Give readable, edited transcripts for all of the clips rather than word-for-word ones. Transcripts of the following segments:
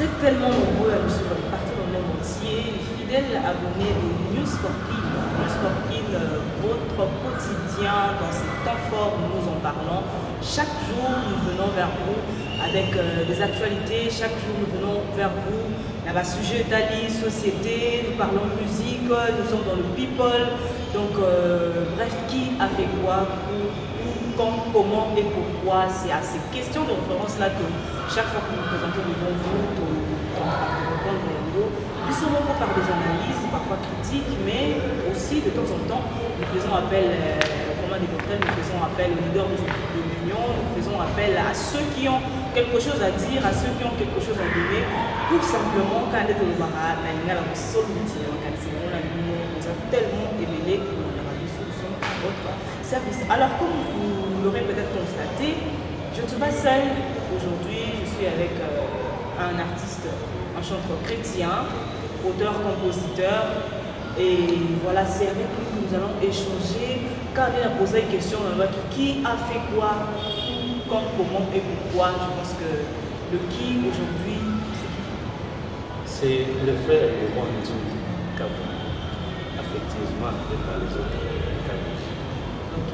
êtes tellement nombreux à nous suivre partout dans le monde entier, les fidèles abonnés de News for Kin. News for Kin, votre quotidien dans ces temps forts, nous en parlons. Chaque jour, nous venons vers vous avec des actualités. Chaque jour, nous venons vers vous. Il y a un sujet d'Ali, société, nous parlons musique, nous sommes dans le people. Donc, bref, qui a fait quoi, où, quand, comment et pourquoi. C'est à ces questions de référence-là que chaque fois que nous nous présentons devant vous, nous souvent par des analyses, parfois critiques, mais aussi de temps en temps, nous faisons appel, nous faisons appel aux leaders de l'Union, nous faisons appel à ceux qui ont quelque chose à dire, à ceux qui ont quelque chose à donner, pour simplement, quand on est au Mara, nous avons tellement aimé que nous avons solution à votre service. Alors, comme vous l'aurez peut-être constaté, je ne suis pas seule aujourd'hui, je suis avec un artiste, un chanteur chrétien, auteur-compositeur, et voilà, c'est avec lui que nous allons échanger. Quand il a posé une question, qui a fait quoi, quand, comment et pourquoi, je pense que le qui aujourd'hui, c'est le frère de Wandu Kabou, affectivement appelé par les autres KBJ. Ok,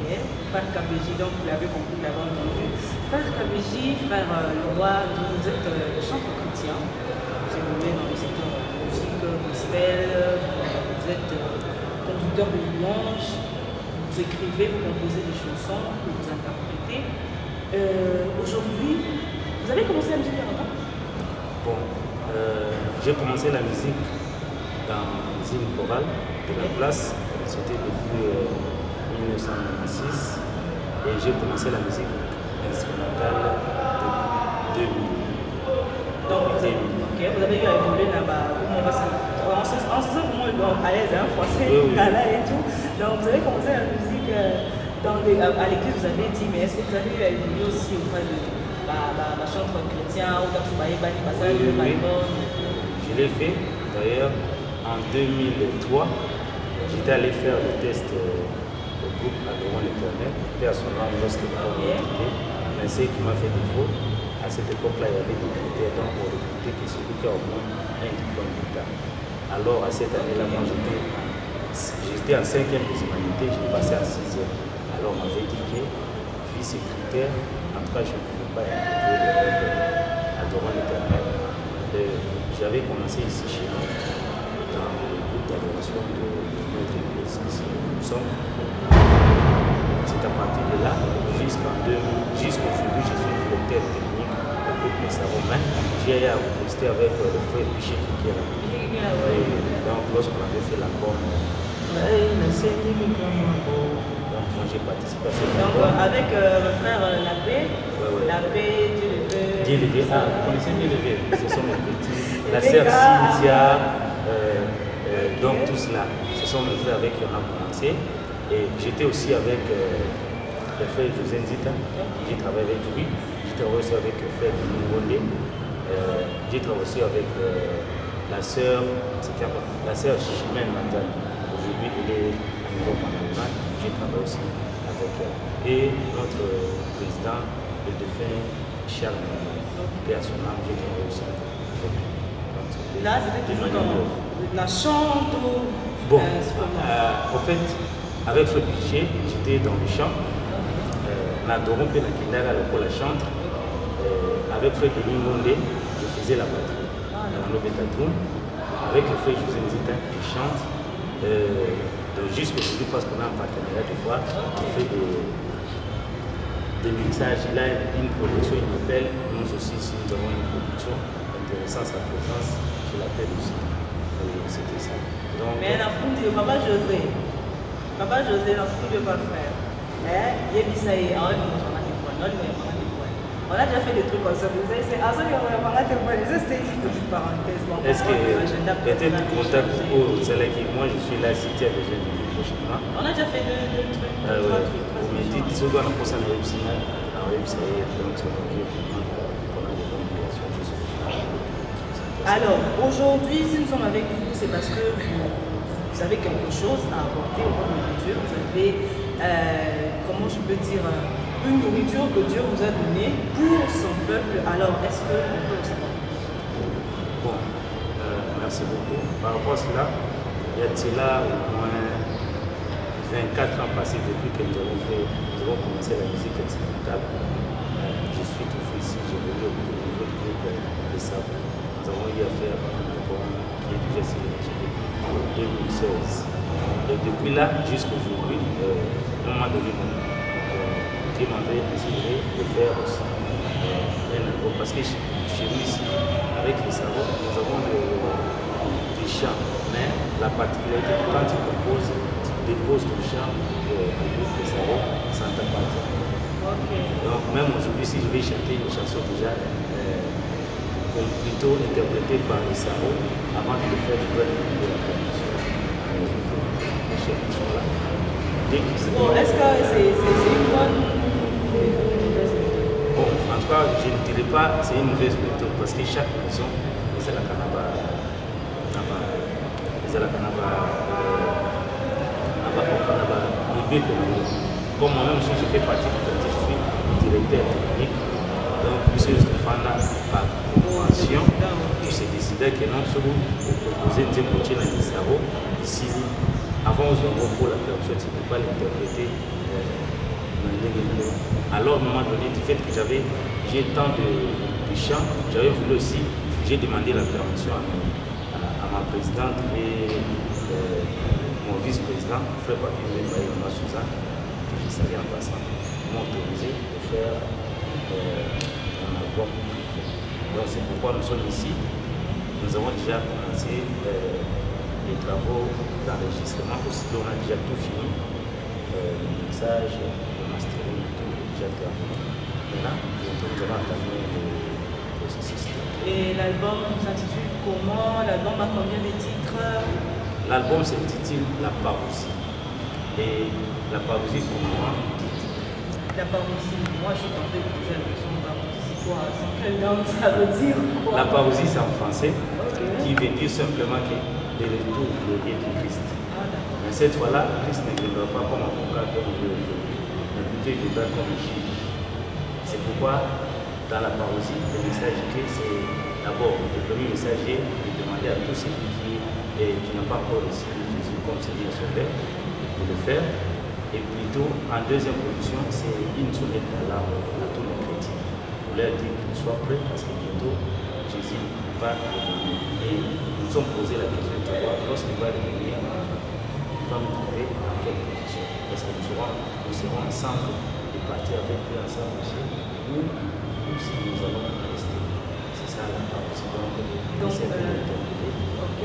frère KBJ, donc vous l'avez compris, vous l'avez entendu. Frère KBJ, frère Leroy, vous êtes chanteur chrétien, vous évoluez dans le secteur musique, gospel, vous êtes conducteur de louanges, vous écrivez, vous composez des chansons que vous interprétez. Aujourd'hui, vous avez commencé la musique il y a longtemps? Bon, j'ai commencé la musique dans une chorale de la place, c'était depuis 1996, et j'ai commencé la musique instrumentale depuis 2000. Donc vous avez eu à évoluer là-bas, on se sent vraiment à l'aise, hein, français, oui. et tout. Donc vous avez commencé la musique à l'église, vous avez dit, mais est-ce que vous avez eu à évoluer aussi auprès de la chanteur chrétien ou oui. Je l'ai fait, d'ailleurs, en 2003, j'étais allé faire le test au groupe Adorant l'Éternel, personnellement lorsque je l'ai quitté, mais ce qui m'a fait défaut. À cette époque-là, il y avait des critères, donc on recrutait que celui qui a au moins un diplôme d'État. Alors, à cette année-là, moi, j'étais en 5e des humanités, j'ai passé en 6e. Alors, on m'avait dit que, vu ces critères, en tout cas, je ne pouvais pas intégrer le groupe Adorant l'Éternel. J'avais commencé ici chez nous, dans le groupe d'adoration de notre église. Nous sommes. C'est à partir de là, jusqu'aujourd'hui, je suis directeur technique du groupe Les Romains. J'ai eu à rester avec le frère Piché qui est là. Donc, lorsqu'on avait fait l'album, donc moi j'ai participé à cet album. Donc, avec le frère Labbé, Dieu levé. Ah, vous connaissez Dieu levé? Ce sont mes petits. La sœur Cynthia, donc tout cela, ce sont mes frères avec qui on a commencé. Et j'étais aussi avec le frère José Nzita, j'ai travaillé avec lui. J'ai travaillé aussi avec le frère Ningondé. J'ai travaillé aussi avec la sœur Chimène Mandal. Aujourd'hui, elle est en Europe, en Allemagne. J'ai travaillé aussi avec elle. Et notre président, le défunt Charles Mandal. Et à son âme, j'ai travaillé aussi avec lui. Là, c'était toujours dans la chante ou... Bon, en fait, avec ce budget, j'étais dans le chant. N'adorons que la Kindara, le la chante. Avec Fred Lingonde, je faisais la batterie. Avec le frère José Nzita, je chante. Jusqu'aujourd'hui, parce qu'on a un partenariat de fois, on fait des mixages. Il a une production, il m'appelle. Nous aussi, si nous avons une production intéressant sa présence, je l'appelle aussi. C'était ça. Donc, mais la fouille de Papa José, la fouille de votre frère, il dit ça, on a déjà fait des trucs comme ça. Vous savez, c'est à ça qu'on va parler de c'était une petite parenthèse. Est-ce que peut-être contact pour celle qui, moi je suis là, si tu as besoin de lui prochainement. On a déjà fait deux trucs. Vous me dites, ce qu'on a posé dans le website, donc c'est ok, on a des bonnes relations. Alors, aujourd'hui, si nous sommes avec vous, c'est parce que vous avez quelque chose à apporter au royaume de Dieu. Vous avez, comment je peux dire, une nourriture que Dieu vous a donnée pour son peuple. Alors, est-ce qu'on peut le savoir? merci beaucoup. Par rapport à cela, il y a cela au moins 24 ans passés depuis que nous avons commencé la musique expérimentale. Je suis toujours ici, j'ai venu au niveau du groupe des Sables. Nous avons eu à faire un album qui est déjà sélectionné en 2016. Et depuis là jusqu'à aujourd'hui, à un moment donné, qui m'avait inspiré de faire aussi un album. Parce que chez nous ici, avec les Sables, nous avons des chants. Mais la particularité, quand tu composes, tu déposes ton chant au groupe des Sables sans t'appartenir. Okay. Donc même aujourd'hui, si je vais chanter une chanson déjà plutôt interprétée par les Sables, avant de le faire, je dois écouter la permission les chefs qui sont là. Bon, est-ce que c'est une bonne mauvaise méthode? Bon, en tout cas, je ne dirais pas que c'est une mauvaise méthode parce que chaque maison, c'est la canaba, comme moi-même, je fais partie du comité, je suis directeur technique. Donc, M. Stéphane, par convention, il s'est décidé que non seulement pour proposer une coaching à l'Isaro, ici, avant, on faut la permission, tu ne peux pas l'interpréter. Alors, à un moment donné, du fait que j'ai tant de chants, j'avais voulu aussi, j'ai demandé la permission à ma présidente et mon vice-président, frère Papi Mbaye Suzanne, que je savais en passant, m'ont autorisé de faire un album. Donc c'est pourquoi nous sommes ici. Nous avons déjà commencé les travaux d'enregistrement, aussi on a déjà tout fini, le mixage, le mastering, tout est déjà terminé. Maintenant, nous allons entamer le processus. Et l'album s'intitule comment? L'album a combien de titres? L'album s'intitule La Parousie. Et la Parousie pour moi, la Parousie, moi je suis tombée de poser la question de Parousie, c'est quoi? C'est quelle langue? Ça veut dire quoi? La Parousie c'est en français, okay. Qui veut dire simplement que le retour glorieux du Christ. Mais cette fois-là, Christ ne viendra pas comme avocat comme il est aujourd'hui, mais plutôt il viendra comme juge. C'est pourquoi dans la Parousie, le message que c'est d'abord, le premier message est de demander à tous ceux qui n'ont pas encore reçu Jésus comme Seigneur et Sauveur de le faire. Et plutôt, en deuxième position, c'est une sonnette d'alarme à tous les chrétiens. Pour leur dire qu'ils soient prêts parce que bientôt, Jésus va revenir. Et nous nous sommes posé la question de savoir, lorsqu'il va revenir, il va nous trouver dans quelle position. Parce que nous serons ensemble et partir avec lui ensemble chez nous, ou si nous allons rester. C'est ça la parole. Donc, c'est pour l'interpréter. Ok.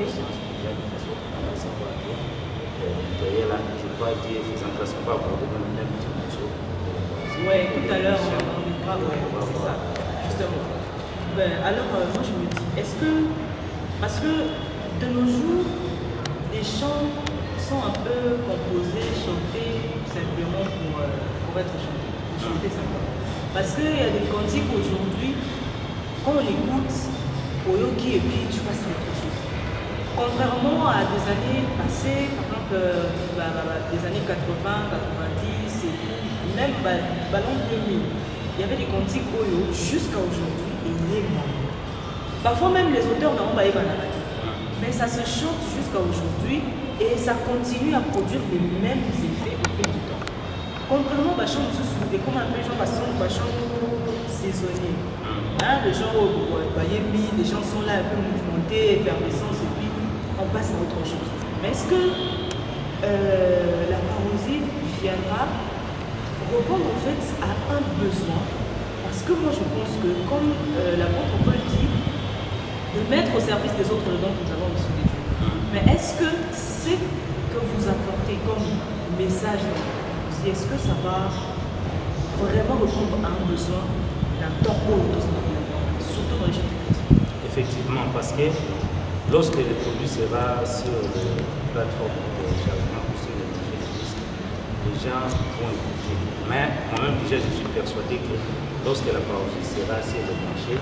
Derrière là, je crois dire, faisant grâce, on va aborder même petit morceau. Oui, tout à l'heure, on est pas, c'est ça, justement. Ben, alors, moi je me dis, est-ce que, parce que de nos jours, les chants sont un peu composés, chantés simplement pour être chantés, pour chanter simplement. Parce qu'il y a des cantiques aujourd'hui, quand on écoute Oyoki et puis tu passes à autre chose. Contrairement à des années passées, par exemple des années 80, 90, et même ballon 2000, il y avait des cantiques Oyo jusqu'à aujourd'hui et il est mort. Parfois même les auteurs n'ont pas évalué. Mais ça se chante jusqu'à aujourd'hui et ça continue à produire les mêmes effets au fil du temps. Contrairement à Bachon, nous se souvient comme un peu genre Bachon saisonnier. Hein, les gens les gens sont là un peu mouvementés, effervescence et puis on passe à autre chose. Mais est-ce que la parousie viendra répondre en fait à un besoin? Parce que moi je pense que comme l'apôtre Paul dit, de mettre au service des autres le don que nous avons reçu de Dieu. Mais est-ce que ce que vous apportez comme message, est-ce que ça va vraiment répondre à un besoin d'un temps surtout dans les jeunes? Effectivement, parce que lorsque le produit sera sur les plateformes de téléchargement ou sur les marchés de disques, les gens vont écouter. Mais moi-même déjà je suis persuadé que lorsque la parousie sera sur le marché,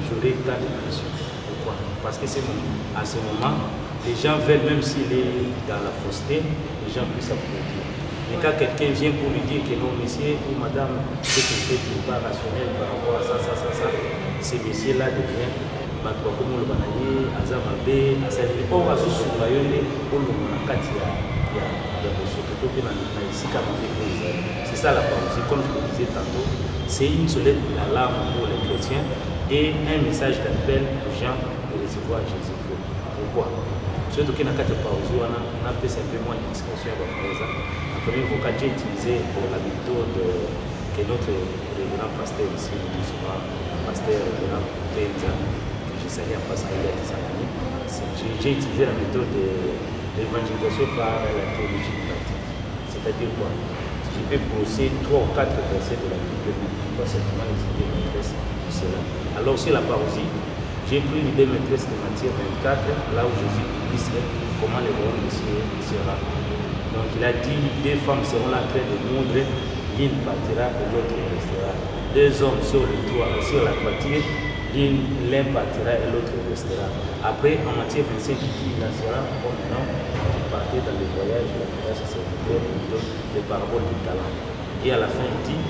j'aurai tant de pression. Pourquoi? Parce que à ce moment, les gens veulent, même s'il est dans la fausseté, les gens puissent applaudir. Mais quand quelqu'un vient pour lui dire que non, monsieur ou madame, ce que vous faites n'est pas rationnel par rapport à ça, ce messieurs-là devient bato bakomi oloba na ye aza mabe asaleli or azosunga yo nde olongo na kati ya bosoto to mpe na esika mabe mpe ezali. C'est ça la parousie, comme je le disais tantôt, c'est une sonnette d'alarme pour les chrétiens et un message d'appel aux gens de recevoir Jésus-Christ. Pourquoi? Surtout qu'il y a une parousie, on a fait simplement une discussion avec la première vocal j'ai utilisé pour la méthode que notre révérend pasteur ici nous dit souvent, pasteur révérend Penza, que j'ai sali en passant il y a des années. J'ai utilisé la méthode de l'évangélisation par la théologie pratique. C'est-à-dire quoi? Je peux brosser 3 ou 4 versets de la Bible qui va certainement les idées maîtresses de cela. Alors sur la parousie, j'ai pris l'idée maîtresse de Matthieu 24, là où Jésus illustre comment le royaume de Dieu sera. Donc il a dit, 2 femmes seront là en train de moudre, l'une partira et l'autre restera. 2 hommes sur le toit, sur la toiture, l'un partira et l'autre restera. Après, en Matthieu 25, il dit, il en sera comme un homme qui partait dans le voyage, il appela ses serviteurs, il donne des paraboles de talent. Et à la fin, il dit,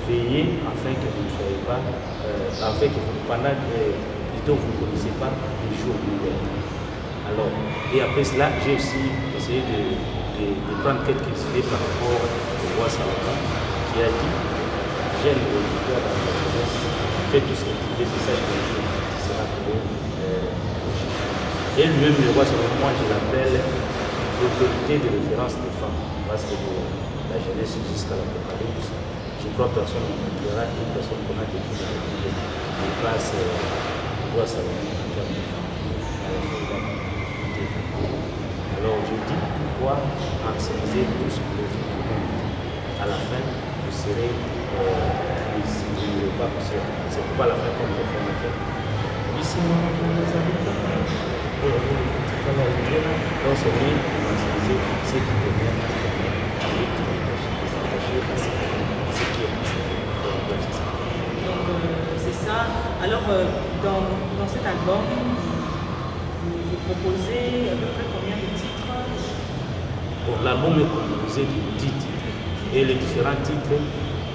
veillez afin que vous ne soyez pas, afin que vous, pendant plutôt vous ne connaissez pas les jours ouverts. Alors, et après cela, j'ai aussi essayé de prendre quelques idées par rapport au roi Salomon qui a dit, j'aime l'auditeur dans la jeunesse, fais tout ce que tu veux, message que tu sera pour et lui-même, le roi Salomon, moi je l'appelle l'autorité de référence des femmes, parce que de la jeunesse jusqu'à l'Apocalypse, je crois que personne ne dira une personne qu'on a depuis dans la Bible qui passe le roi Salomon en termes de femmes. Alors je dis pourquoi maximiser tout ce que vous pouvez. À la fin, vous serez si vous ne voulez pas, c'est pourquoi à la fin, comme le fait en fait. Ici, nous avons des habitants. Donc c'est bien de maximiser ce qui devient donc c'est ça. Alors dans cet album, vous proposez à peu près combien de titres? Bon, l'album est composé de 10 titres et les différents titres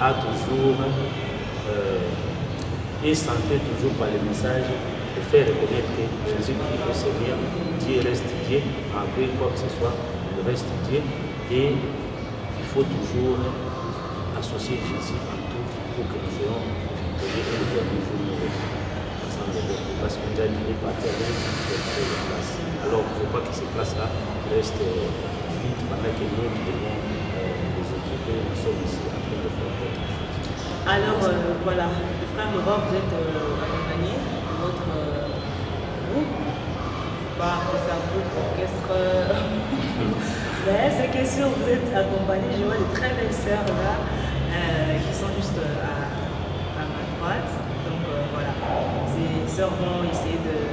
a toujours est centré toujours par le message de faire reconnaître que Jésus-Christ est Seigneur, Dieu reste Dieu, malgré quoi que ce soit, il reste Dieu et il faut toujours associer Jésus en tout pour que nous soyons victorieux et le dernier jour nous parce qu'on a dit les partenaires de la place. Alors il ne faut pas que ces places-là restent vides pendant que nous devons les occuper, nous sommes ici en train de faire quelque chose. Alors voilà, le frère Laurent, vous êtes accompagné de votre groupe, pas que c'est un groupe orchestre. Mais c'est question, vous êtes accompagné, je vois des très belles sœurs là qui sont juste à ma droite. Donc voilà, ces sœurs vont essayer de,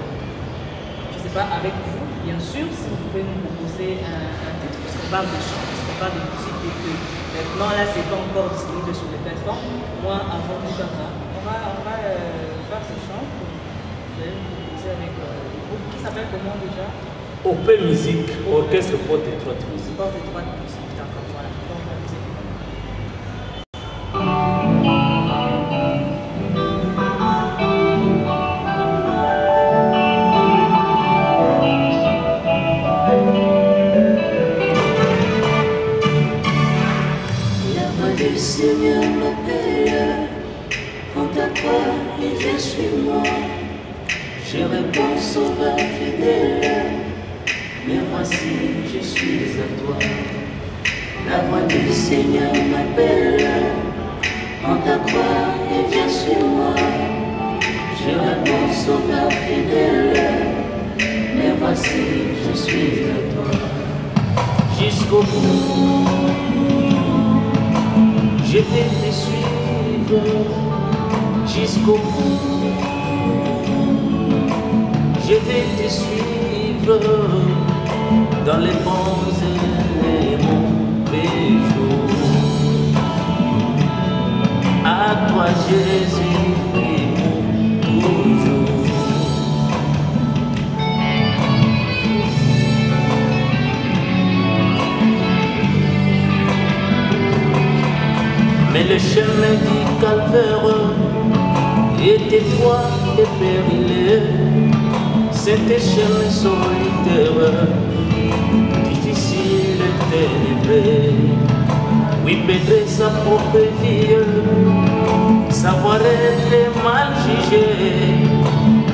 je ne sais pas, avec vous, bien sûr, si vous pouvez nous proposer un titre, puisqu'on parle de chant, puisqu'on parle de musique et que maintenant là c'est pas encore disponible sur les plateformes. Moi, avant tout on va faire ce chant. Vous allez nous proposer avec le groupe qui s'appelle comment déjà? OP Musique, Orchestre Porte Étroite Musique. Porte Étroite Musique, d'accord, voilà. Seigneur m'appelle, prends ta croix et viens suis-moi. Je réponds, Sauveur fidèle, mais voici, je suis à toi. La voix du Seigneur m'appelle, prends ta croix et viens suis-moi. Je réponds, Sauveur fidèle, mais voici, je suis à toi. Jusqu'au bout, je vais te suivre jusqu'au bout. Je vais te suivre dans les bons et les mauvais jours. À toi Jésus et toujours. Mais le chemin du calvaire est étroit et périlleux. cette échelle solitaire, difficile et ténébrée. Oui, perdre sa propre vie, savoir être mal jugé,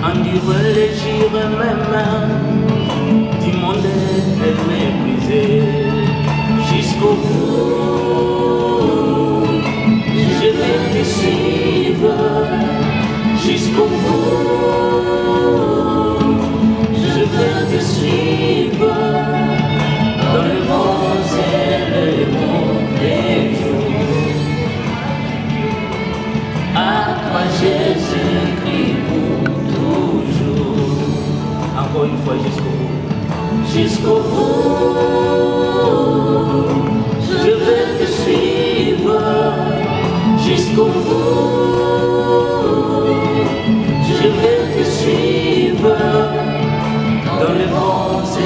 endurer les gires même, du monde être méprisé. Jusqu'au bout, je vais te suivre. Jusqu'au bout, je vais te suivre. Dans le bons et le mauvais jour. À toi Jésus-Christ pour toujours. Encore une fois, jusqu'au bout. Jusqu'au bout, je vais te suivre. Jusqu'au bout, je vais te suivre. Dans les bons et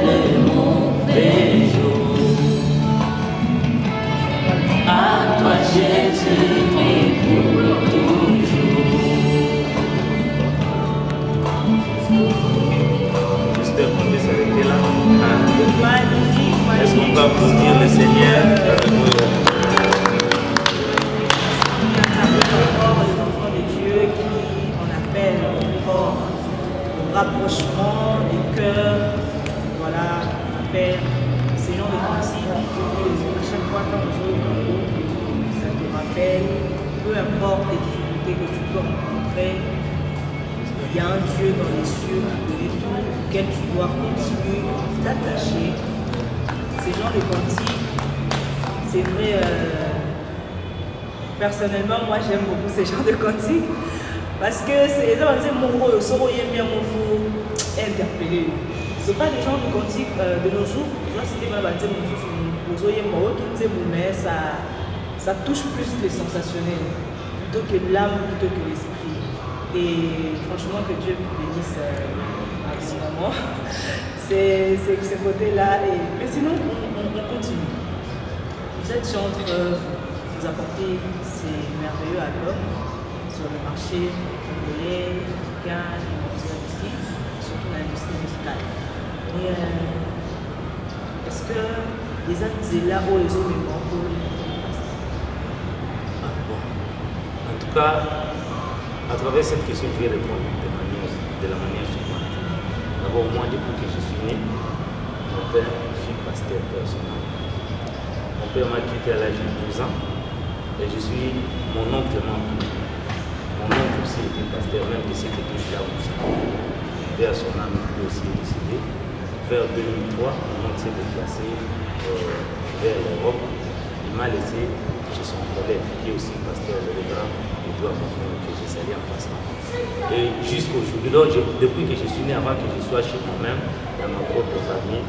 les mauvais jours. À toi Jésus-Christ pour toujours. J'espère qu'on peut s'arrêter là. Magnifique, magnifique. Est-ce qu'on peut applaudir le Seigneur avec nous? Les enfants de Dieu qui on appelle encore au rapprochement des cœurs. Voilà, on appelle ces gens de principe. À chaque fois quand on joue au Congo, ça te rappelle, peu importe les difficultés que tu peux rencontrer, il y a un Dieu dans les cieux qui connaît tout, auquel tu dois continuer d'attacher. Ces gens de cantique, c'est vrai, personnellement, moi j'aime beaucoup ces gens de cantique parce que c'est mon rôle, ce rôle est bien interpellé. Ce pas des gens de cantique de nos jours, tu vois, c'était pas mais ça touche plus les sensationnels plutôt que l'âme, plutôt que l'esprit. Et franchement, que Dieu bénisse à ce moment. C'est ce côté-là. Mais sinon, on continue. Vous êtes chantre, vous apportez ces merveilleux albums sur le marché congolais, africain et mondial aussi, surtout dans l'industrie musicale. Et est-ce que les actes là où ils ont des morceaux? En tout cas, à travers cette question, je vais répondre de la manière suivante. D'abord, moi, depuis que je suis né, mon père fut pasteur personnel. Mon père m'a quitté à l'âge de 12 ans et je suis mon oncle membre. Mon oncle aussi était pasteur, même que c'était plus là où ça. Père son âme lui aussi est décédé. Vers 2003, mon oncle s'est déplacé vers l'Europe. Il m'a laissé chez son collègue, qui est aussi pasteur, le révérend Edouard Mafon, que j'ai salué en passant. Et jusqu'aujourd'hui, donc depuis que je suis né, avant que je sois chez moi-même, dans ma propre famille,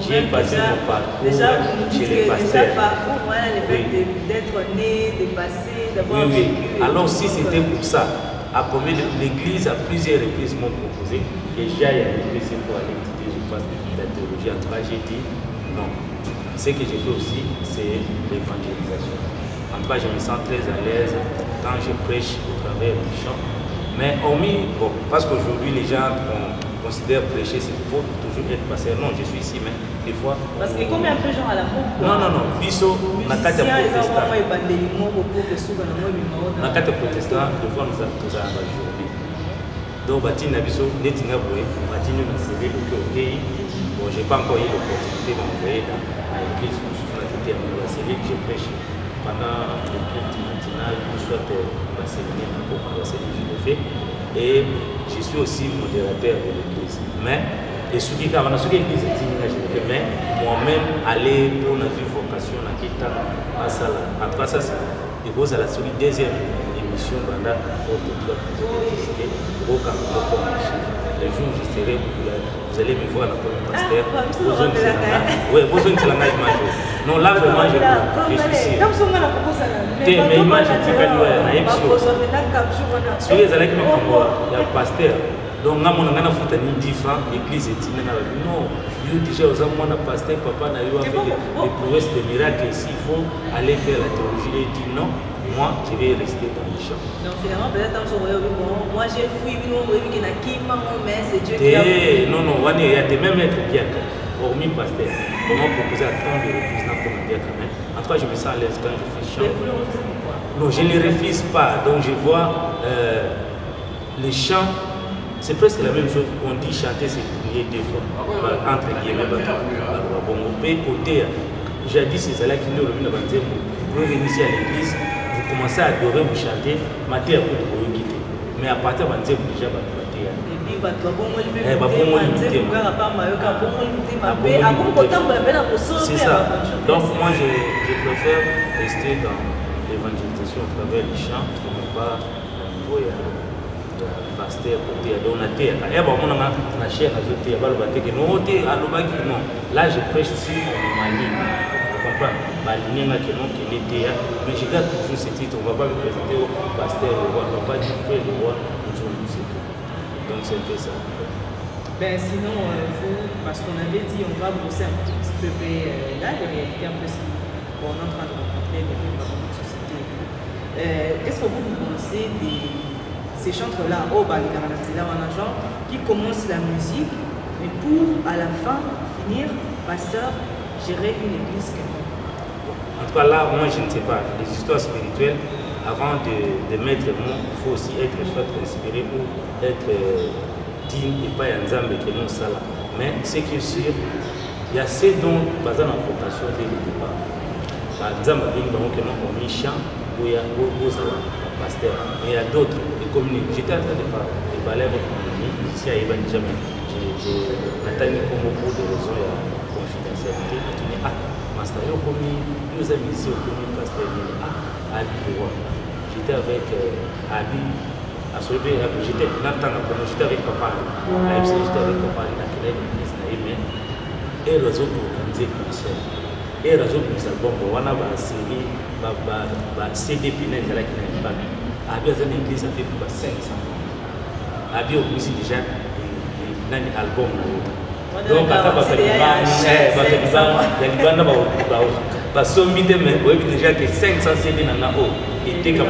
j'ai passé mon parcours chez les pasteurs. Déjà, parcours, voilà, le fait d'être né, de passer, d'avoir vécu. Alors si c'était pour ça, à combien l'église à plusieurs reprises m'ont proposé que j'aille à l'UPC pour aller étudier, je pense, la théologie. En tout cas, j'ai dit non. Ce que j'ai fait aussi, c'est l'évangélisation. En tout cas, je me sens très à l'aise quand je prêche au travers du chant. Mais hormis, bon, parce qu'aujourd'hui, les gens considèrent prêcher, c'est pour toujours être pasteur. Non, je suis ici, mais des fois... Parce que combien de gens à la pompe? Non. Biso, na kata protestant. Na kata protestant, des fois, nous avons aujourd'hui. Donc, Batina Biso, Netina Boé, Batina Nassébé, bon, je n'ai pas encore eu l'opportunité d'envoyer dans l'église où je suis à Série que j'ai prêché pendant le culte matinal, soit la séminaire pour la série que je l'ai fait. Et je suis aussi modérateur de l'église. Mais, et ce qui est l'église, mais moi-même, aller pour une vocation à Kita, à Sala. En tout cas, ça, c'est la deuxième émission pendant pour visiter au Cameroun. Le jour où je serai, vous allez me voir dans le pasteur. Oui, vous avez une image. Non, là vraiment, je suis sûr. Mais image, c'est que il y a une chose. Si vous allez me voir, il y a un pasteur. Donc, on a fait 10 francs, l'église est non, il déjà aux hommes, on a pasteur, papa n'a eu fait des prouesses, des miracles, ici, il faut aller faire la théologie. Il dit non, moi, je vais rester dans le champ. Donc finalement, peut-être moi j'ai fui, mais c'est Dieu qui a... Non, non, il y a des mêmes êtres bien. Hormis pasteur, on m'a proposé à tant de reprises pour me dire quand même. En tout cas, je me sens à l'aise quand je fais chant. Non, je ne refuse pas. Donc je vois les chants, c'est presque la même chose. On dit chanter, c'est prier des fois. Entre guillemets, bon, on peut côté. J'ai dit, c'est cela qui nous le mine à vous pouvez venir ici à l'église, vous commencez à adorer, vous chanter, mater à coup de vous quitter. Mais à partir de vous déjà, vous battez. C'est ça. Donc moi je préfère rester dans l'évangélisation à travers les chants, pour ne pas au niveau de pasteur côté on a terre. Et bon on a la chair à jeter, non. Là je prêche sur ma ligne. Vous comprenez? Ma ligne qui non qui est mais je garde toujours ce titre. On ne va pas me présenter au pasteur le roi, on va dire frère le roi, donc c'est un peu ça. Ben sinon, vous, parce qu'on avait dit, on va brosser un tout petit peu là, de réalité un peu ce qu'on est en train de rencontrer dans notre société. Qu'est-ce que vous pensez de ces chantres-là, qui commencent la musique, mais pour à la fin finir, pasteur, gérer une église quelconque? En tout cas là, moi je ne sais pas. Les histoires spirituelles, avant de mettre le mot, il faut aussi être soit inspiré ou être digne et pas un zambe que non ça là. Mais ce qui est sûr, il y a ces dons basés en vocation dès le départ. Par exemple, il y a des gens qui chant ou il y a un pasteur. Mais il y a d'autres, des communes. J'étais en train de parler avec mon ami ici à Iban Jamais. J'ai Nathalie comme pour des raisons de confidentialité. Il dit ah, master, nous amis ici au commun pasteur. Ah, Abi le roi. J'étais avec Abi. J'étais avec papa, j'étais avec papa, il a créé l'église, et réseau pour organiser le concert. Et réseau pour ça, bon, on a une série, CD Pinel, qui n'a pas vu. Abi a une église avec 500. Abi a aussi déjà un album. Donc, déjà que 500 CD dans la haut, et dès qu'on a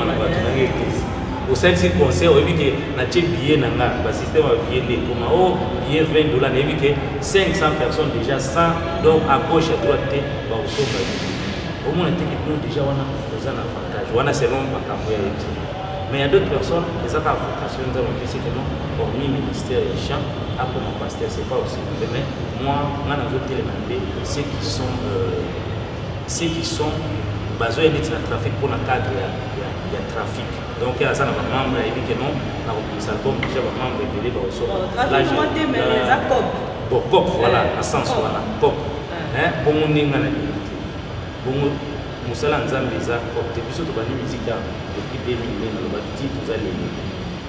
l'église. Au sein de ce concert, on a vu que notre billet n'a pas, le système a billet comme billet $20, on a vu que 500 personnes déjà 100, donc à gauche et à droite, au sauver. Au moins, nous déjà on a un avantage, on a selon ma campagne. Mais il y a d'autres personnes, les vocations, nous avons dit que non, hormis le ministère et chant, après mon pasteur, c'est pas aussi. Mais moi, on a d'autres éléments, ceux qui sont basés sur le trafic pour le cadre, il y a trafic. Donc, il y a un membre qui dit que non, on a un album, déjà un membre qui est là. Bon, COP, voilà, à sens, voilà, COP. Bon, on est dans la limite. Bon, nous sommes en Zambie, COP, depuis que nous avons une musique depuis 2000, nous avons dit que nous allons.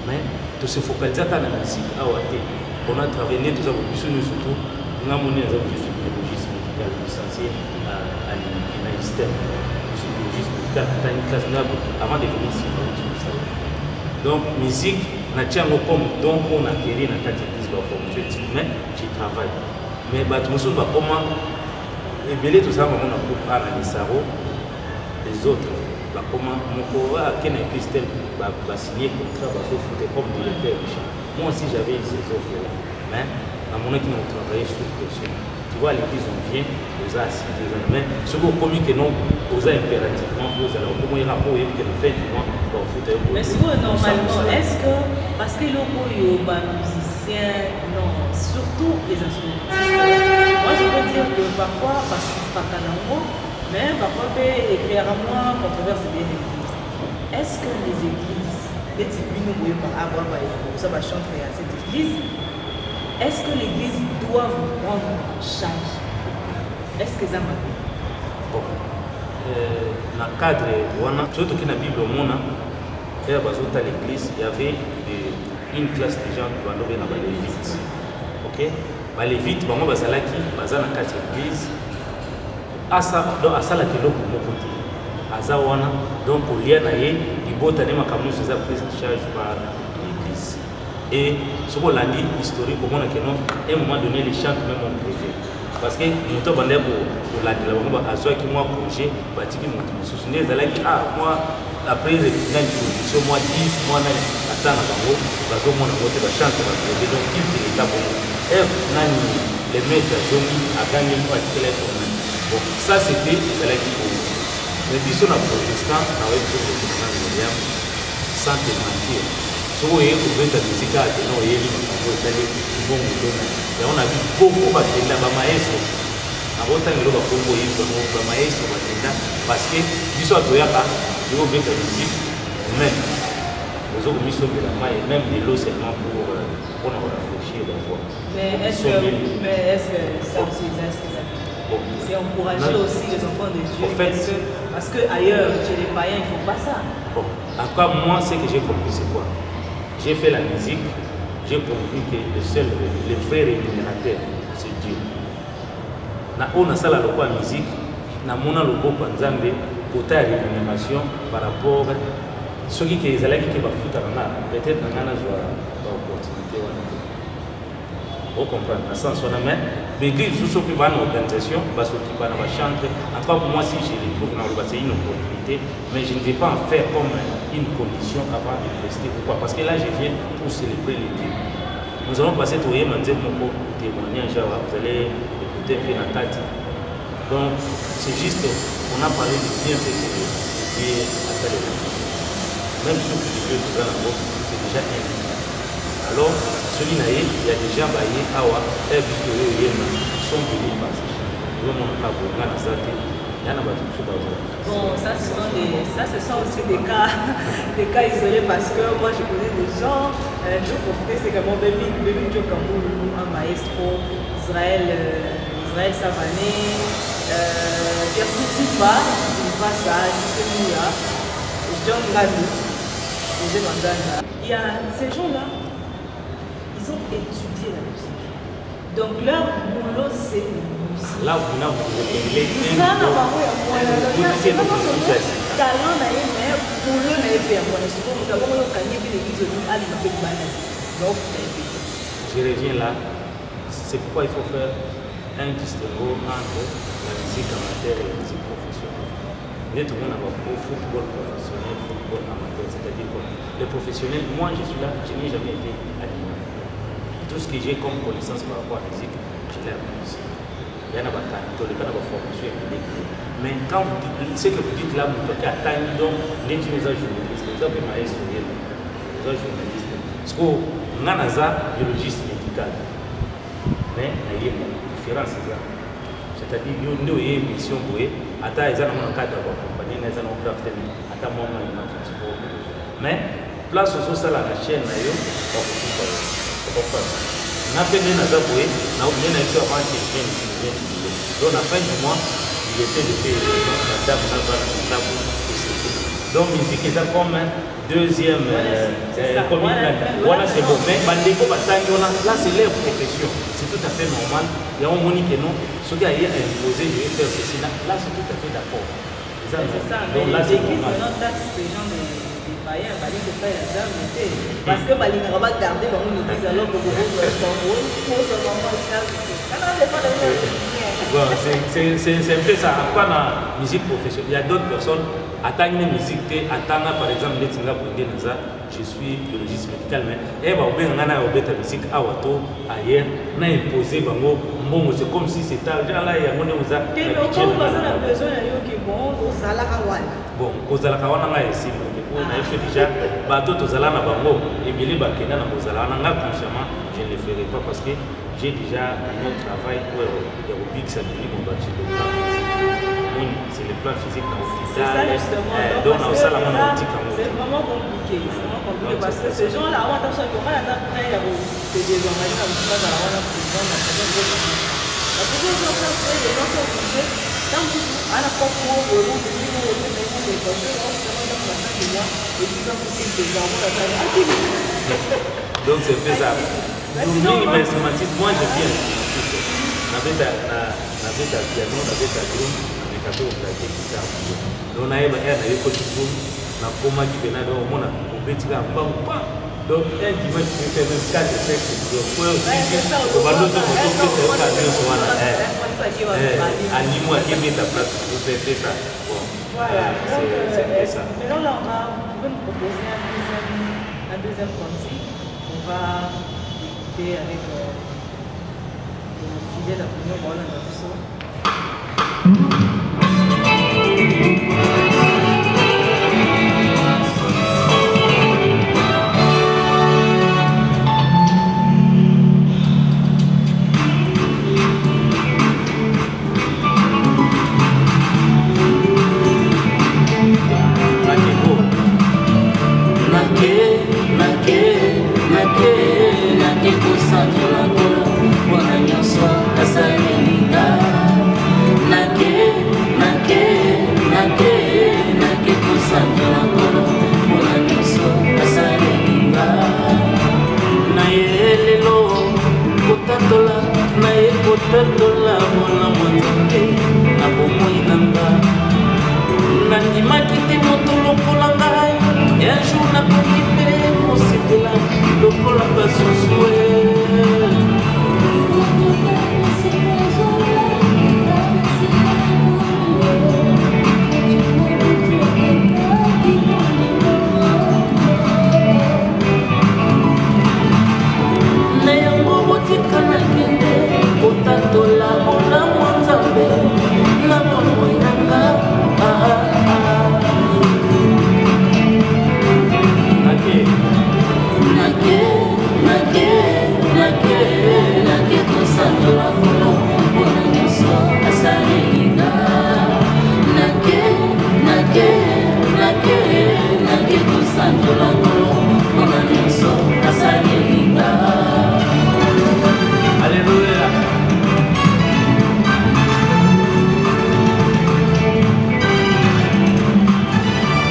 Mais, de se focaliser dans la musique, on a travaillé, nous avons vu surtout, nous avons vu sur le logiciel médical licencié à l'université. Avant de venir ici. Donc, musique, comme donc on a créé dans cette église, mais je travaille. Mais je comment et tout ça, on a analysé les autres. Comment on a une église telle signer contrat, comme directeur. Moi aussi, j'avais ces offres-là. Mais à mon équipe, on travaillait sous pression. Tu vois, l'église, on vient, aux assis, mais ce qu'on commis que non, aux impérativement, vous allez au premier rapport, et que le fait du moins, on fout. Mais si vous, normalement, est-ce que, parce que le musicien, non, surtout les instrumentistes, moi je peux dire que parfois, parce que c'est pas canango, mais parfois, peut écrire à moi, controverse bien l'église. Est-ce que les églises, les types, nous voyons par avoir, ça va chanter à cette église? Est-ce que l'église doit vous prendre en charge? Est-ce que ça m'a dit? Bon, dans le cadre, surtout que dans la Bible, à l'église, il y avait une classe de gens qui ont été dans les Lévites. Ok? Les Lévites, ils ont été dans la carte de l'église. À ça, la kilo pour mon côté. À ça, donc, il y a des gens qui ont été pris en charge par l'église. Et ce qu'on a dit, historique, comment on a à un moment donné, les chants même ont préféré. Parce que nous avons pour la qui m'a congé, qui m'a soucié, ah, moi, après il y a une production moi 10 mois attends avant parce que mon côté va chanter donc il est là bon et les maîtres Jomi a gagné pour attirer bon ça c'était c'est là qui mais puis sur la protestant avec ce que William sans te mentir so vous voyez pour mettre la musique à non il y a une bon et on a vu beaucoup de la maestro abotangelo bakongo yiba no bamayeso batenda parce que biso atoyaka yo beta musique même aux autres missions de la maille même de l'eau seulement pour réfléchir la voix. Mais est-ce que ça aussi bon. C'est encourager aussi les enfants de Dieu en fait, parce que ailleurs chez les païens ils ne font pas ça. Bon, en tout cas moi ce que j'ai compris c'est quoi? J'ai fait la musique, j'ai compris que le vrai rémunérateur c'est Dieu. Na ona sala loko ya musique na mona loboko nzambe kota ya rémunération par rapport soki ke ezalaki ke bafuta na peut-être na ngana zwa ba opportunité wana on comprend na sens on a mais l'église sous soki ba na organisation ba soki ba na ba chanter en tout cas pour moi si je les trouve na c'est une opportunité mais je ne vais pas en faire comme une condition avant de rester pourquoi parce que là je viens pour célébrer l'église nous allons passer tout yema nzembo moko témoignage vous allez donc c'est juste on a parlé de bien fait que Dieu a fait les choses. Même si Dieu nous a c'est déjà un. Alors celui-là il y a déjà baillé awa et puis sont venus passer. Nous on a beaucoup dans ça il y en a pas tout bon ça ce sont aussi des cas isolés parce que moi je connais des gens je comprends c'est que mon bébé Joe Kamboulou un maestro Israël Savané, Percy Tipa, Vassa, Tissemia, John Gadu, José Mandanda. Il y a ces gens-là, ils ont étudié la musique. Donc leur boulot, c'est la musique. Là, vous avez ça, n'a pas talent, mais boulot n'a pas je reviens là. C'est pourquoi il faut faire un distinguo entre la musique amateur et la musique professionnelle. Tout le monde a beaucoup football professionnel, football amateur, c'est-à-dire que les professionnels, moi je suis là, je n'ai jamais été animateur. Tout ce que j'ai comme connaissance par rapport à la musique, je l'ai appris. Il y en a pas tant, il y a pas formation. Mais quand vous dites, ce que vous dites là, vous toquez à Tani, donc les journalistes, les hommes maïs, les journalistes. Parce qu'on a un biologiste médical. Mais il y a une différence. C'est-à-dire que nous avons une mission pour eux. Attends, ils ont un cadre de compagnie, ils ont un craft, attends, moi, transport. Mais place au sol à la chaîne, on a fait un azaboué, on a fait un avant donc à la fin du mois, il était de faire la table, donc musique est comme deuxième voilà c'est bon mais là c'est leur profession c'est tout à fait normal il y a un moni que non ce qui a imposé je vais faire ceci là c'est tout à fait d'accord c'est ça donc là c'est normal ces gens des païens bali que pas les hommes parce que bali n'a pas gardé dans une église alors que beaucoup de Istanbul pour ce moment c'est un peu ça. Après la musique professionnelle, il y a d'autres personnes atteignent une musique, atteignent par exemple les Tinga Bondé, je suis biologiste médical, mais on a la musique à Wato, ailleurs, on a imposé, c'est comme si c'était là, il y a un besoin bon, aux Alakawana, ici, on a fait déjà, d'autres Alana Bango, et Billy Bakena, consciemment, je ne le ferai pas parce que j'ai déjà un autre travail où il y a au Big Sabini, c'est le plan physique dans l'hôpital. C'est ça justement. C'est vraiment compliqué. Parce que ces gens-là, on a l'impression qu'on a après des désormais comme ça dans la prison. La plupart des gens sont obligés, tant que à la porte où on veut, donc c'est faisable. Moi je viens. On avait ta piano, on avait ta drum, on avait ta guitare. Donc on avait na koma qui venait dans le monde, on peut tirer un pam. Donc un dimanche tu fais même 4 et 5 donc on va nous dire que animaux qui met ta place, vous faites ça. Voilà, c'est ça. Maintenant là, vous pouvez me proposer un deuxième cantique. On va écouter avec le fidèle abonné Roland Dabusso. nandimaki te moto lokola ngai un jour nakoki mpe kosepela lokola basusu na yango botika nakende kotatola molamu nzambe na bomoi nanga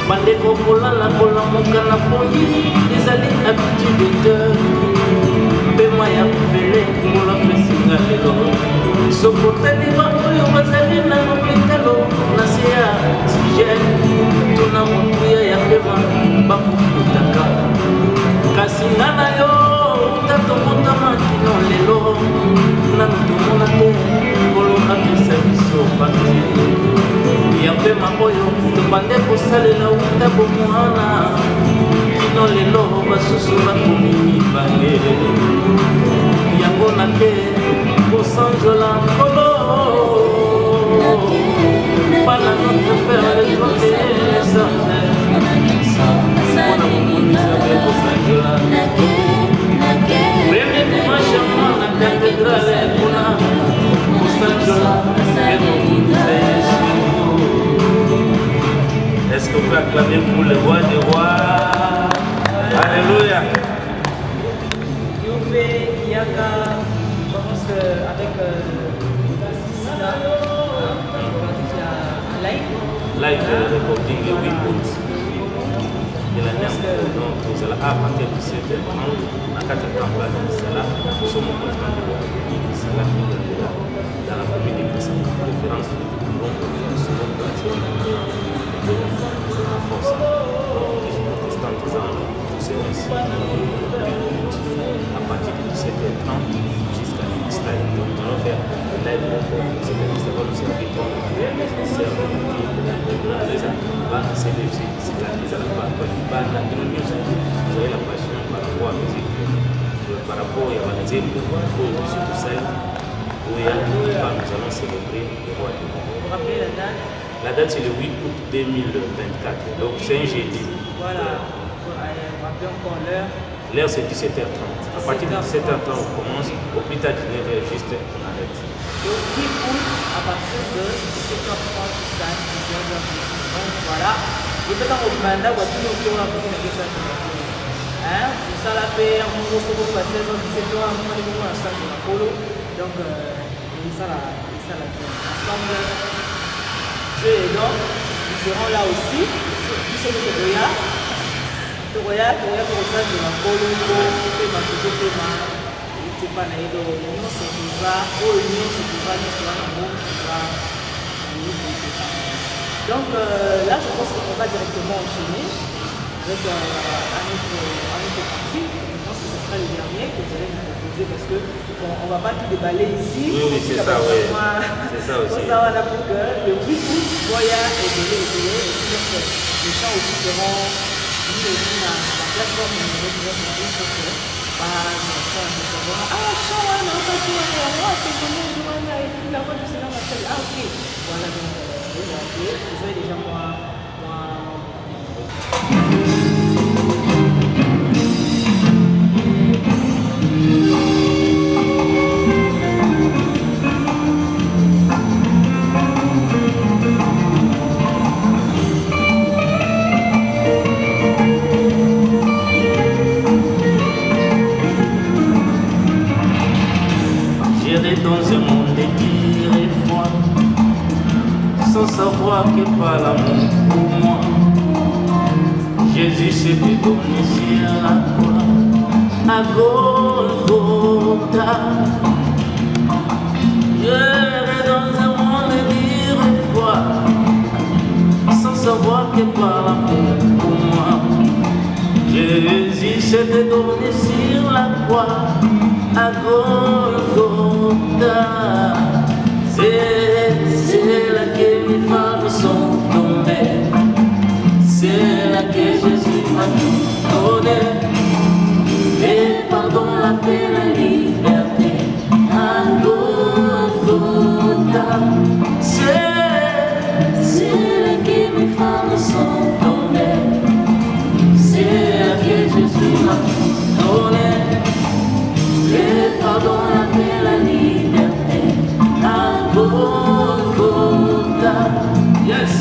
bandeko kolala kolamuka na pongi ezali habitude te mpema ya vele kola pesinga lelo sokotali baoyo bazali na lopitalo na se ya oxygene tuna motuya ya pema bakofutaka kasi nga na yo tatomotama kino lelo nano tomona te kolo apesa biso bakti ya pema oyo tobande kosalela uta bomwana kino lelo basusu bakomi mibale yango na te kosanzola nkolo pana notre père lekotelesane mpona komonisa be kosanzola premier dimanche mwa na katedrale mpona kosanzola be komonisa yesu. Est-ce qu'on peut acclamer pour le roi des rois? Alléluia. Yové, Yaka, je pense qu'avec Sina, on va dire un live. Live recording le 8 août. Et la dernière, donc, vous allez à partir de 7h30, à 4h30, nous sommes en train de dans la commune de Christophe, référence force protestant disant tout c'est ainsi à partir de 17h30 jusqu'à l'extérieur. Donc nous allons faire le live c'est que nous avons le service de la passion par rapport à la musique par rapport à la musique où nous allons célébrer le roi du monde. Vous vous rappelez la date? La date c'est le 8 août 2024, donc c'est un jeudi. Voilà, vous rappelez encore l'heure. L'heure c'est 17h30. À partir de 17h30 on commence, au plus tard 19h juste on arrête. Donc 8 août à partir de 17h30 jusqu'à 19h. Donc voilà, je vais dans le mandat où tout le monde a pu faire ça. Pour ça la paix, on va se passer 16h, 17h, on va aller voir un sac de la polo. Donc ça la ensemble. Dieu est donc, nous serons là aussi. Nous sommes au Togoya. Togoya pour ça, je vais polo, c'est pas naïf, l'union se trouva, l'union se trouva, nous serons en gros, donc là, je pense qu'on va directement enchaîner avec un autre parti. Je pense que ce sera le dernier que vous allez nous proposer. utiliser parce que bon, on ne va pas tout déballer ici. Oui, c'est ça, oui. C'est ça aussi. Pour savoir là pour que le 8 août, Goya est donné et puis les chants aussi seront mis aussi dans la plateforme numéro 9 pour que savoir ah chant non pas tout c'est comment Joanna et puis la voix du Seigneur m'appelle. Ah ok. Voilà donc vous avez déjà moi. Dans un monde dur et froid, sans savoir que par l'amour pour moi, Jésus s'est donné sur la croix, à Golgotha. J'irai dans un monde dur et froid, sans savoir que par l'amour pour moi, Jésus s'est donné sur la croix, à Golgotha. C'est là que mes femmes sont tombées, c'est là que Jésus m'a tout donné, et pardon, la paix, la liberté, à Golgotha. C'est là que mes femmes sont tombées, c'est là que Jésus m'a tout donné, et pardon, la paix, la liberté, à Golgotha. Yes.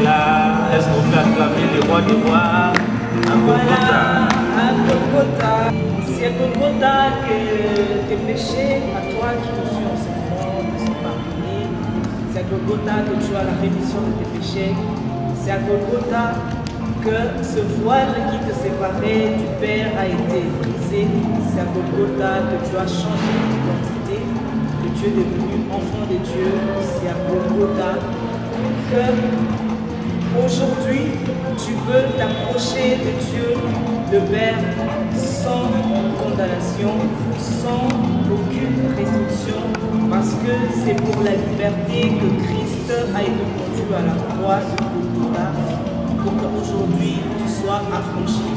Là, est-ce qu'on peut acclamer le roi des rois à Golgotha? À Golgotha, c'est à Golgotha que tes péchés, à toi qui reçus en ce moment, te sont pardonnés. C'est à Golgotha que tu as la rémission de tes péchés. C'est à Golgotha que ce voile qui te séparait du Père a été brisé. C'est à Golgotha que tu as changé d'identité, que tu es devenu enfant de Dieu. C'est à Golgotha que aujourd'hui, tu peux t'approcher de Dieu, le Père, sans condamnation, sans aucune restriction, parce que c'est pour la liberté que Christ a été conduit à la croix de Golgotha, pour qu'aujourd'hui tu sois affranchi.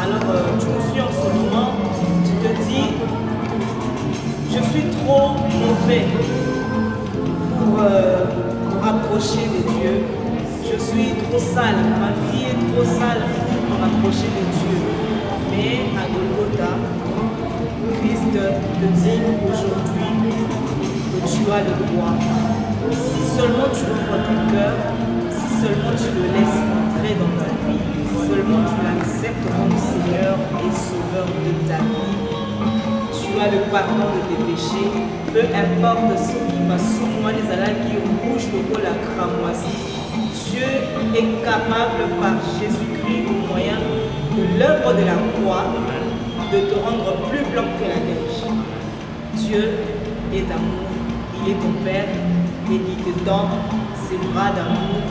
Alors, tu me suis en ce moment, tu te dis, je suis trop mauvais pour approcher de Dieu. Je suis trop sale, ma vie est trop sale pour m'approcher de Dieu. Mais à Golgotha, Christ te dit aujourd'hui que tu as le droit. Si seulement tu ouvres ton cœur, si seulement tu le laisses entrer dans ta vie, si seulement tu l'acceptes comme Seigneur et Sauveur de ta vie, tu as le pardon de tes péchés. Peu importe ce qui va sous moi, les alas qui rouge le col à cramoisi. Dieu est capable par Jésus-Christ au moyen de l'œuvre de la croix de te rendre plus blanc que la neige. Dieu est amour, il est ton Père et il te donne ses bras d'amour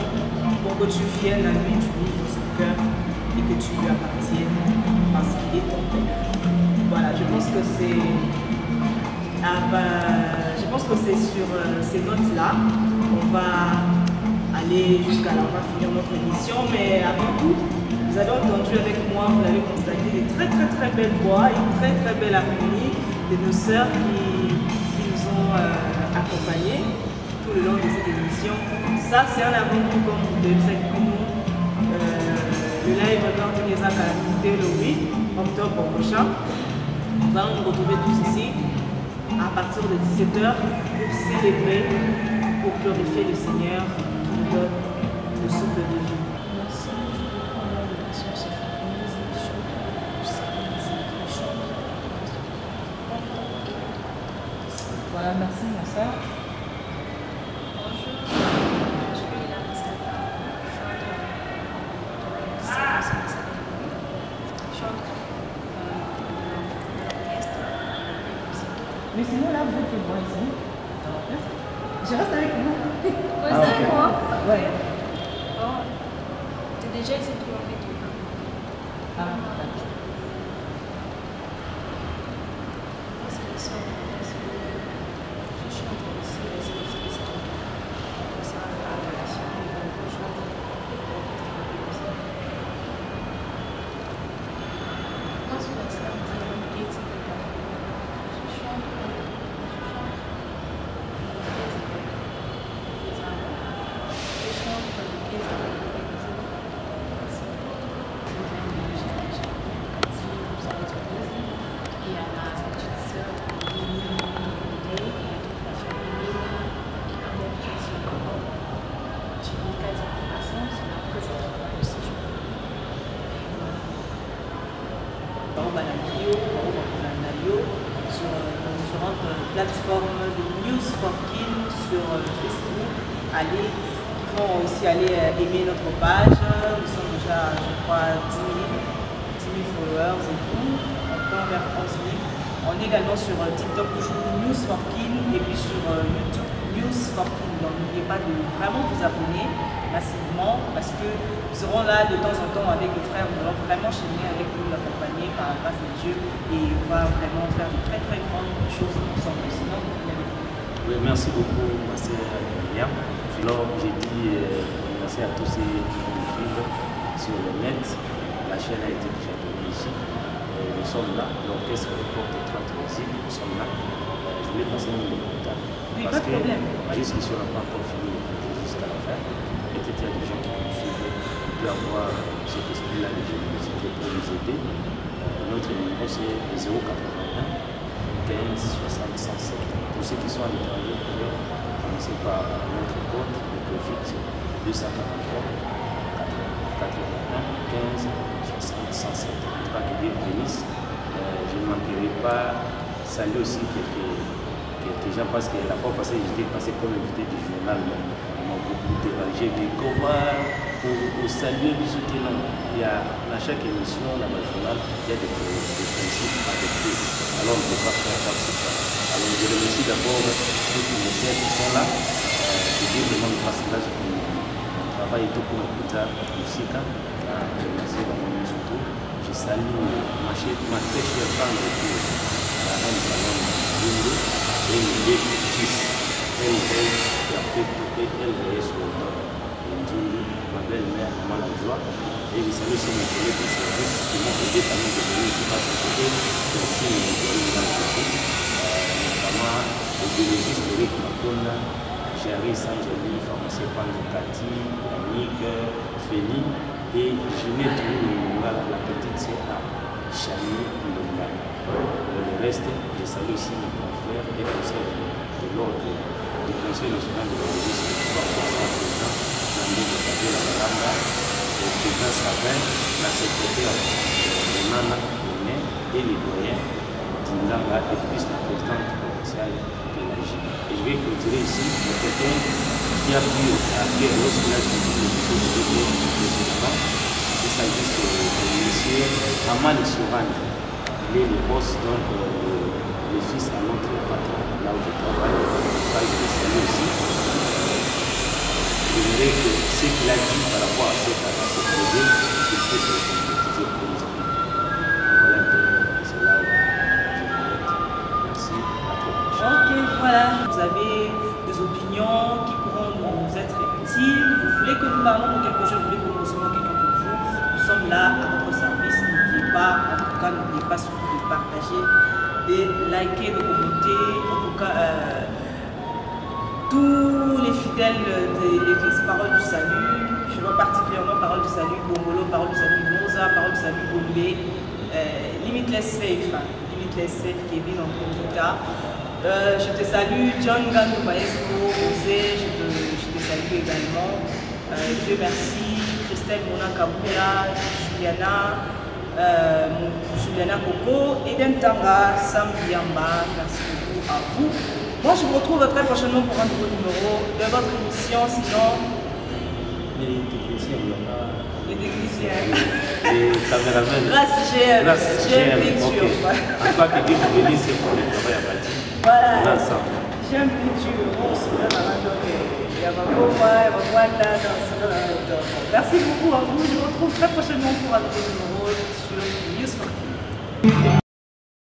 que tu viennes à lui, tu ouvres son cœur et que tu lui appartiennes parce qu'il est ton Père. Voilà, je pense que c'est sur ces notes-là qu'on va aller jusqu'à là, on va finir notre émission, mais avant tout, vous avez entendu avec moi, vous avez constaté des très belles voix, une très belle harmonie de nos sœurs qui nous ont accompagnés tout le long de cette émission. Ça, c'est un avant-goût comme vous devez faire pour nous. Le live d'Ordinaisa Calamité le 8 octobre prochain. Nous allons nous retrouver tous ici à partir de 17h pour célébrer, pour glorifier le Seigneur qui nous donne le souffle de vie. Voilà, merci ma soeur. Bonjour, je suis la chante l'orchestre. Mais sinon là, vous êtes que moi ici. Je reste avec vous. Vous êtes avec moi? Ouais. Bon, t'es déjà ici pour en fait. Ah, d'accord. Parce que je chante aussi les musiques. Ça va faire la relation. Je chante. Moi, je vais faire un petit peu. Je chante. Sur nos différentes plateformes de News for Kin sur Facebook. Allez, qui vont aussi aller aimer notre page. Nous sommes déjà, je crois, 10 000 followers et tout. On tend vers 11 000. On est également sur TikTok, toujours News for Kin, et puis sur YouTube, News for Kin. Donc n'oubliez pas de vraiment vous abonner massivement parce que nous serons là de temps en temps avec les frères. Nous allons vraiment chaîner avec nous, l'accompagner par la grâce de Dieu et on va vraiment faire de très grandes choses ensemble. Sinon, vous venez avec nous. Oui, merci beaucoup, ma sœur Myriam. Alors, j'ai dit merci à tous ceux qui nous suivent sur le net. La chaîne a été déjà donnée ici. Nous sommes là, l'orchestre porte 30 musiques, nous sommes là. Je voulais passer un moment de temps. Oui, parce pas de que problème. jusqu'ici, on n'a pas encore fini le projet jusqu'à la fin. Peut-être il y a des gens qui nous suivent. On peut avoir cet esprit-là de générosité pour nous aider. Notre numéro, c'est 081 15 60 107. Pour ceux qui sont à l'étranger, vous pouvez commencer par notre code de profit, c'est 243 81 15 60 107. En tout cas, que Dieu vous bénisse. Je ne manquerai pas saluer aussi quelques gens parce que la fois passée, j'étais passé comme invité du journal. Ils m'ont beaucoup dérangé. Mais comment pour saluer du soutien, il y a dans chaque émission, dans le journal, il y a des principes adoptés. Alors on ne peut pas faire quoi que ce soit. Alors je remercie d'abord tous les chefs qui sont là. Je dis vraiment le passage pour mon travail et tout pour le plus tard aussi. Je remercie vraiment surtout. Je salue ma très chère femme de la reine Salon Dungo et mes deux fils. Elle qui a fait tout et elle est sur le dos. Ma belle-mère, maman la joie. Et je salue aussi mes collègues de service qui m'ont aidé quand même de venir ici parce que c'est aussi une dans le service. Notamment le biologiste Eric Makona, Jerry Sanjeli, pharmacien Panzo Kati, Yannick, Féli et Ginette Loulunga, la petite sœur à Chani Loulunga. Le reste, je salue aussi mes confrères et conseils de l'ordre du Conseil national de biologie, le président Savin, la secrétaire de Nana René et les doyens d'Indanga et puis la présidente provinciale Pélagie. Et je vais clôturer ici quelqu'un qui a pu à Pierre lorsqu'il a suivi le président. Il s'agit de M. Amal Sourane. Il est le boss, donc le fils à notre patron, là où je travaille. Ça, je vais saluer aussi. Je dirais que ce qu'il a dit par rapport c'est là où merci, à très prochaine. Ok, voilà. Vous avez des opinions qui pourront nous être utiles. Vous voulez que nous parlons de quelque chose, vous voulez que nous recevons quelqu'un pour vous. Nous sommes là à votre service. N'oubliez pas, en tout cas, n'oubliez pas surtout de partager, de liker, de commenter. En tout cas, tous les fidèles de l'église Parole du Salut, je vois particulièrement Parole du Salut Bongolo, Parole du Salut Moza, Parole du Salut Gombe, Limitless Faith, Kevin Antonika. Je te salue, John Gandou Maestro, Osé, je te salue également. Dieu merci, Christelle Mona Kabouya, Juliana Coco, Eden Tanga, Sam Biamba, merci beaucoup à vous. Moi, je vous retrouve très prochainement pour un nouveau numéro de votre émission, sinon... Les techniciens, Les techniciens. les caméramans. Grâce GM. GM Picture. En tout cas, que Dieu vous bénisse pour le travail à bâtir. Voilà. Ensemble. GM Picture. On se met dans la journée. Il y a ma copain, il y a ma Wanda dans ce. Merci beaucoup à vous. Je vous retrouve très prochainement pour un nouveau numéro sur News4Kids.